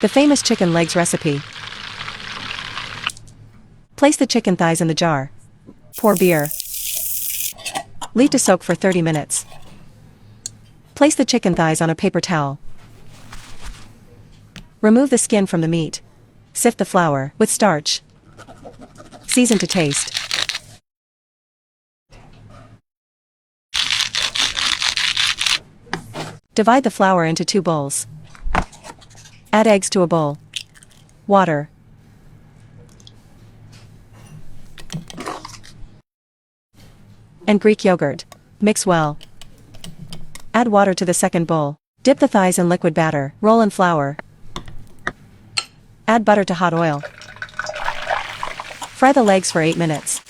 The famous chicken legs recipe. Place the chicken thighs in the jar. Pour beer. Leave to soak for 30 minutes. Place the chicken thighs on a paper towel. Remove the skin from the meat. Sift the flour with starch. Season to taste. Divide the flour into 2 bowls. Add eggs to a bowl. Water. And Greek yogurt. Mix well. Add water to the second bowl. Dip the thighs in liquid batter. Roll in flour. Add butter to hot oil. Fry the legs for 8 minutes.